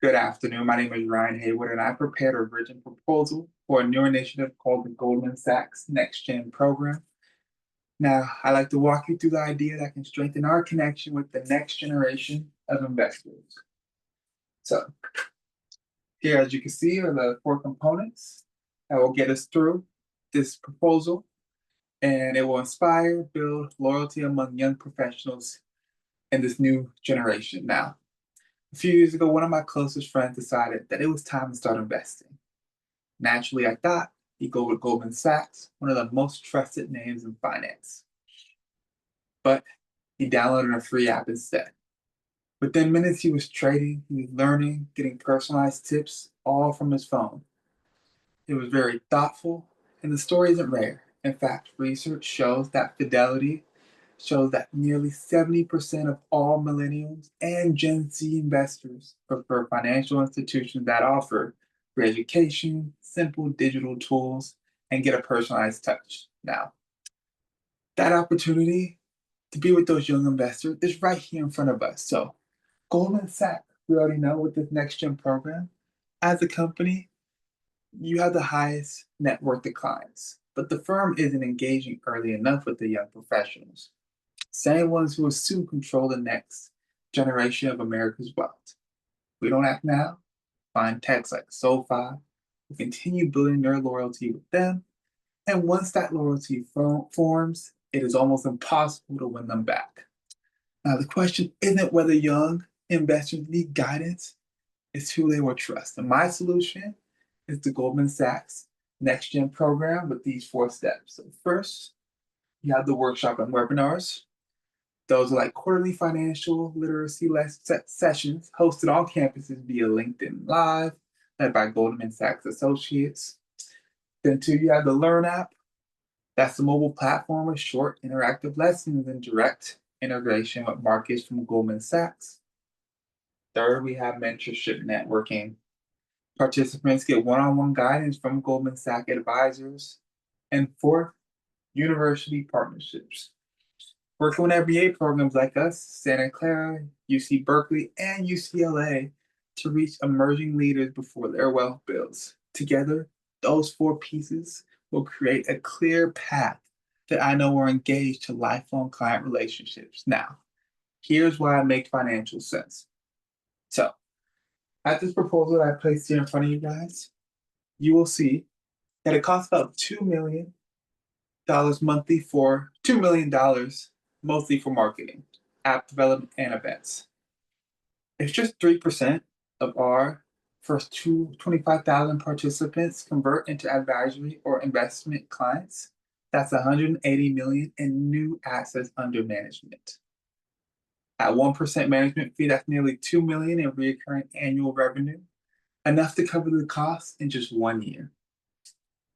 Good afternoon. My name is Ryan Haywood, and I prepared a written proposal for a new initiative called the Goldman Sachs NextGen program. Now, I'd like to walk you through the idea that can strengthen our connection with the next generation of investors. So, here, as you can see, are the four components that will get us through this proposal, and it will inspire, build loyalty among young professionals in this new generation. Now, a few years ago, one of my closest friends decided that it was time to start investing. Naturally, I thought he'd go with Goldman Sachs, one of the most trusted names in finance. But he downloaded a free app instead. Within minutes, he was trading, he was learning, getting personalized tips, all from his phone. It was very thoughtful, and the story isn't rare. In fact, research shows that nearly 70% of all millennials and Gen Z investors prefer financial institutions that offer free education, simple digital tools, and get a personalized touch. Now, that opportunity to be with those young investors is right here in front of us. So, Goldman Sachs, we already know with this next gen program, as a company, you have the highest net worth of clients, but the firm isn't engaging early enough with the young professionals. Same ones who will soon control the next generation of America's wealth. We don't act now, find techs like SoFi will continue building their loyalty with them. And once that loyalty forms, it is almost impossible to win them back. Now, the question isn't whether young investors need guidance, it's who they will trust. And my solution is the Goldman Sachs Next Gen program with these four steps. So, first, you have the workshop and webinars. Those are like quarterly financial literacy sessions hosted on campuses via LinkedIn Live, led by Goldman Sachs Associates. Then, two, you have the Learn app. That's the mobile platform with short interactive lessons and direct integration with markets from Goldman Sachs. Third, we have mentorship networking. Participants get one-on-one guidance from Goldman Sachs advisors. And fourth, university partnerships. Working with MBA programs like us, Santa Clara, UC Berkeley, and UCLA to reach emerging leaders before their wealth builds. Together, those four pieces will create a clear path that I know are engaged to lifelong client relationships. Now, here's why it makes financial sense. So, at this proposal that I placed here in front of you guys, you will see that it costs about $2 million monthly for $2 million mostly for marketing, app development, and events. If just 3% of our first 25,000 participants convert into advisory or investment clients, that's 180 million in new assets under management. At 1% management fee, that's nearly 2 million in recurring annual revenue, enough to cover the costs in just 1 year.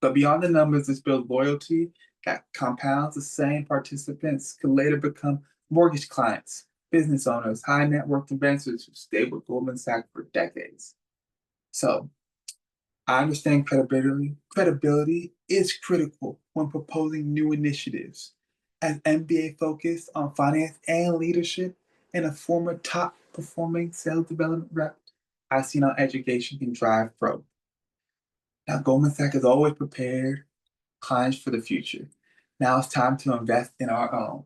But beyond the numbers, this builds loyalty that compounds. The same participants could later become mortgage clients, business owners, high net worth investors who stayed with Goldman Sachs for decades. So I understand credibility. Credibility is critical when proposing new initiatives. As MBA focused on finance and leadership and a former top performing sales development rep, I've seen how education can drive growth. Now, Goldman Sachs has always prepared clients for the future. Now it's time to invest in our own.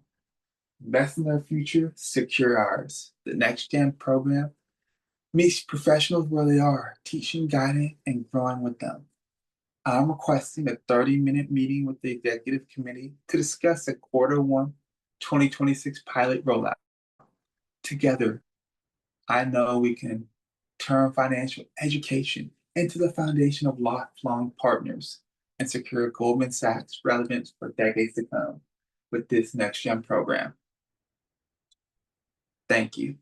Invest in their future, secure ours. The Next Gen program meets professionals where they are, teaching, guiding, and growing with them. I'm requesting a 30-minute meeting with the executive committee to discuss a Q1 2026 pilot rollout. Together, I know we can turn financial education into the foundation of lifelong partners and secure Goldman Sachs relevance for decades to come with this Next Gen program. Thank you.